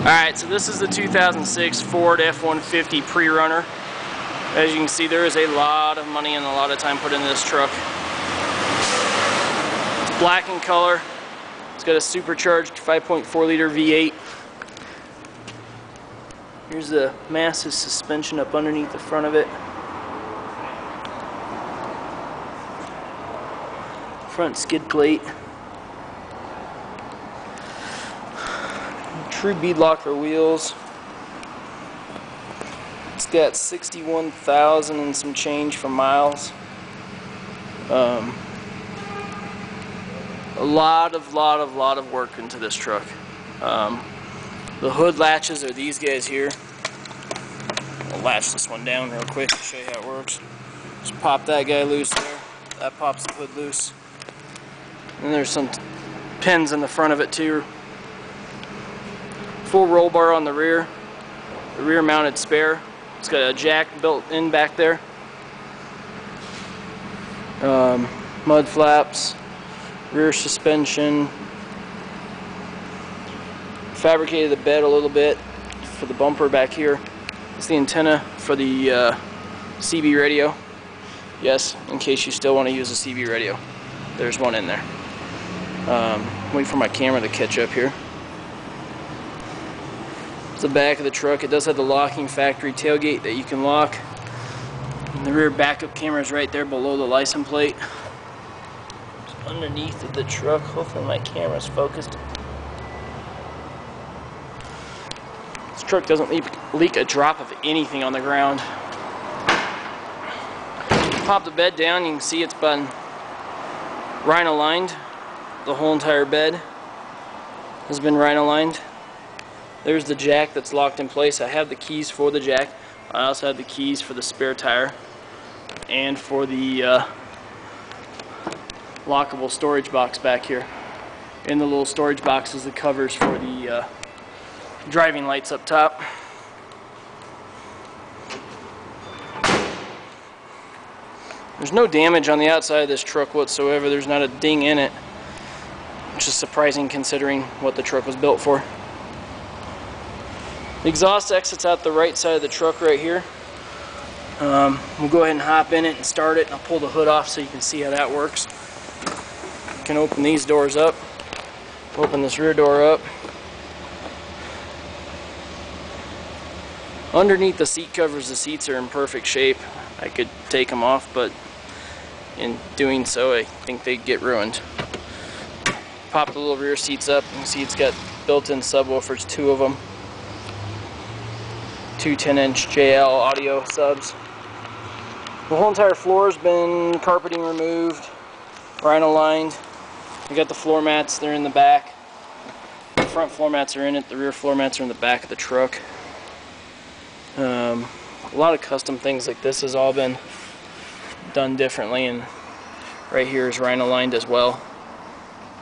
Alright, so this is the 2006 Ford F150 pre-runner. As you can see, there is a lot of money and a lot of time put into this truck. It's black in color. It's got a supercharged 5.4 liter V8. Here's the massive suspension up underneath the front of it. Front skid plate. True bead locker wheels. It's got 61,000 and some change for miles. A lot of work into this truck. The hood latches are these guys here. I'll latch this one down real quick to show you how it works. Just pop that guy loose there. That pops the hood loose. And there's some pins in the front of it too. Full roll bar on the rear mounted spare. It's got a jack built in back there. Mud flaps, rear suspension. Fabricated the bed a little bit for the bumper back here. It's the antenna for the CB radio. Yes, in case you still want to use a CB radio. There's one in there. Wait for my camera to catch up here. It's the back of the truck. It does have the locking factory tailgate that you can lock. And the rear backup camera is right there below the license plate. It's underneath of the truck. Hopefully my camera's focused. This truck doesn't leak a drop of anything on the ground. Pop the bed down, you can see it's been rhino lined. The whole entire bed has been rhino lined. There's the jack that's locked in place. I have the keys for the jack. I also have the keys for the spare tire and for the lockable storage box back here. In the little storage box is the covers for the driving lights up top. There's no damage on the outside of this truck whatsoever. There's not a ding in it, which is surprising considering what the truck was built for. The exhaust exits out the right side of the truck right here. We'll go ahead and hop in it and start it, and I'll pull the hood off so you can see how that works. You can open these doors up, open this rear door up. Underneath the seat covers, the seats are in perfect shape. I could take them off, but in doing so, I think they'd get ruined. Pop the little rear seats up. You can see it's got built-in subwoofers, 2 of them. 2 10-inch JL audio subs. The whole entire floor has been carpeting removed, rhino lined. We got the floor mats, they're in the back. The front floor mats are in it, the rear floor mats are in the back of the truck. A lot of custom things like this has all been done differently, and right here is rhino lined as well.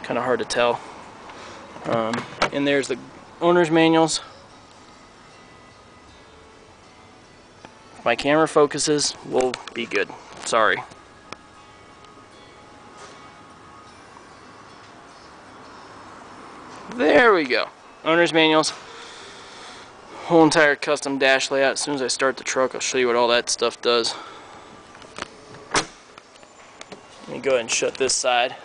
Kind of hard to tell. And there's the owner's manuals. If my camera focuses, we'll be good. Sorry. There we go. Owner's manuals. Whole entire custom dash layout. As soon as I start the truck, I'll show you what all that stuff does. Let me go ahead and shut this side.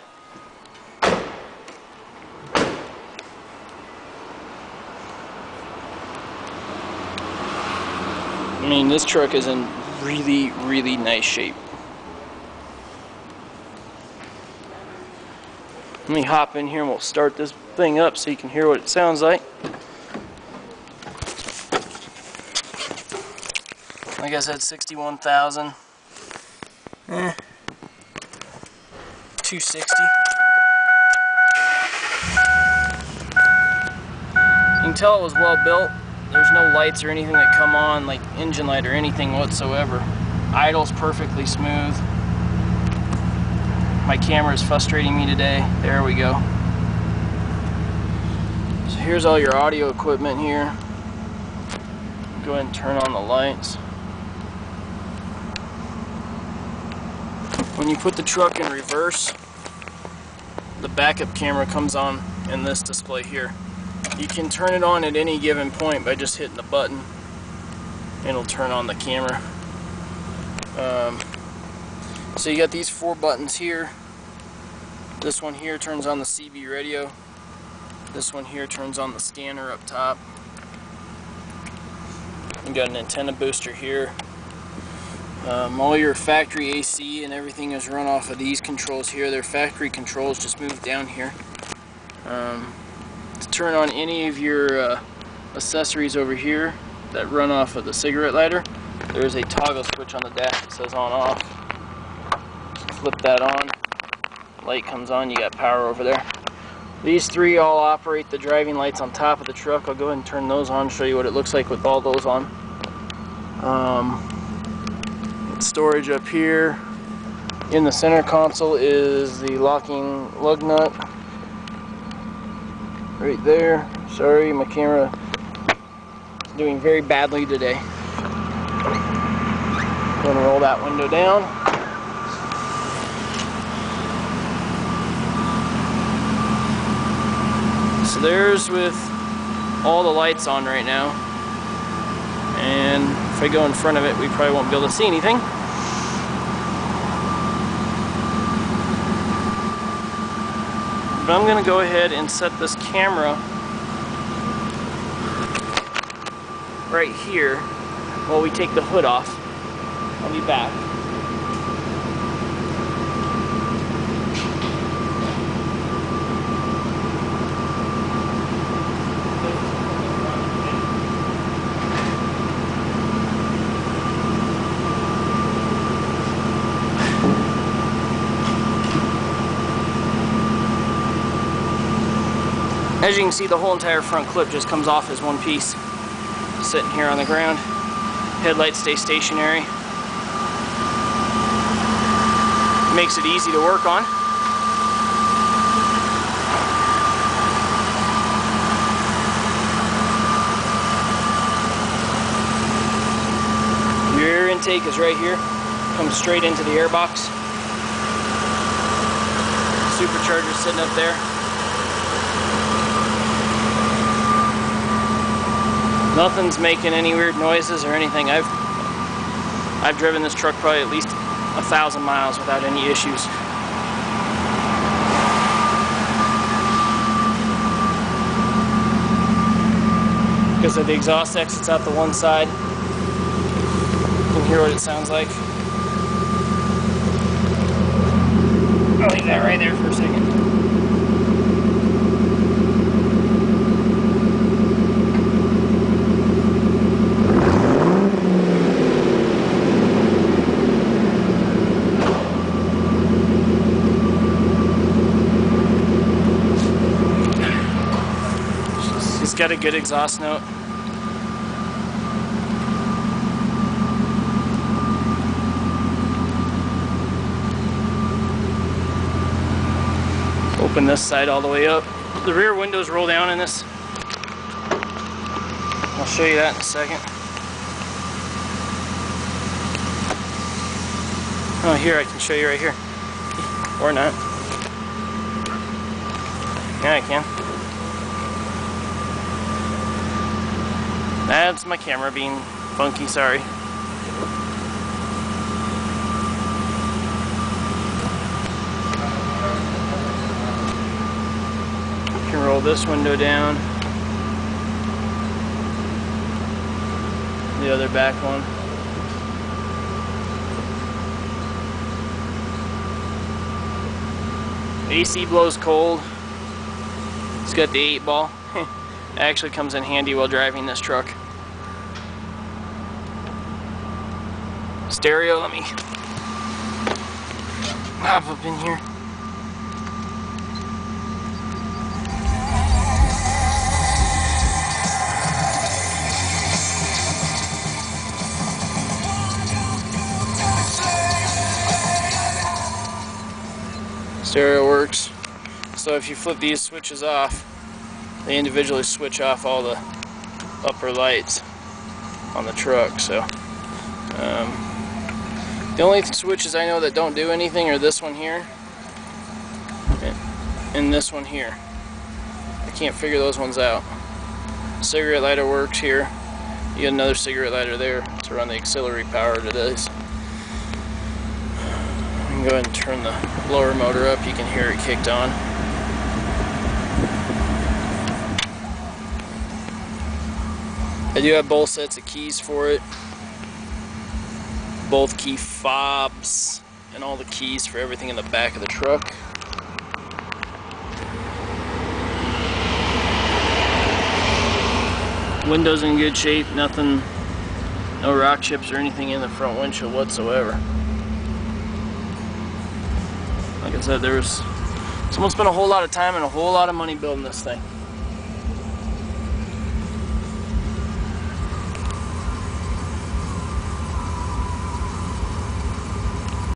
I mean, this truck is in really nice shape. Let me hop in here and we'll start this thing up so you can hear what it sounds like. Like I said, 61,000. 260. You can tell it was well built. There's no lights or anything that come on, like engine light or anything whatsoever. Idle's perfectly smooth. My camera is frustrating me today. There we go. So here's all your audio equipment here. Go ahead and turn on the lights. When you put the truck in reverse, the backup camera comes on in this display here. You can turn it on at any given point by just hitting the button. It'll turn on the camera. So you got these 4 buttons here. This one here turns on the CB radio. This one here turns on the scanner up top. You got an antenna booster here. All your factory AC and everything is run off of these controls here. They're factory controls, just move down here. To turn on any of your accessories over here that run off of the cigarette lighter, there's a toggle switch on the dash that says on off. Flip that on, light comes on, you got power over there. These 3 all operate the driving lights on top of the truck. I'll go ahead and turn those on, show you what it looks like with all those on. Storage up here. In the center console is the locking lug nut. Right there. Sorry, my camera is doing very badly today. Go and roll that window down. So there's with all the lights on right now. And if I go in front of it, we probably won't be able to see anything. But I'm going to go ahead and set this camera right here while we take the hood off. I'll be back. As you can see, the whole entire front clip just comes off as one piece, sitting here on the ground. Headlights stay stationary. Makes it easy to work on. Your air intake is right here. Comes straight into the air box. Supercharger sitting up there. Nothing's making any weird noises or anything. I've driven this truck probably at least 1,000 miles without any issues. Because of the exhaust exits out the one side, you can hear what it sounds like. I'll leave that right there for a second. It's got a good exhaust note. Open this side all the way up. The rear windows roll down in this. I'll show you that in a second. Oh, here, I can show you right here. Or not. Yeah, I can. That's my camera being funky, sorry. You can roll this window down. The other back one. AC blows cold. It's got the 8-ball. It actually comes in handy while driving this truck. Stereo, let me pop up in here. Stereo works. So if you flip these switches off, they individually switch off all the upper lights on the truck. So the only switches I know that don't do anything are this one here and this one here. I can't figure those ones out. Cigarette lighter works here. You got another cigarette lighter there to run the auxiliary power to this. You can go ahead and turn the blower motor up. You can hear it kicked on. I do have both sets of keys for it. Both key fobs and all the keys for everything in the back of the truck. Windows in good shape, nothing, no rock chips or anything in the front windshield whatsoever. Like I said, someone spent a whole lot of time and a whole lot of money building this thing.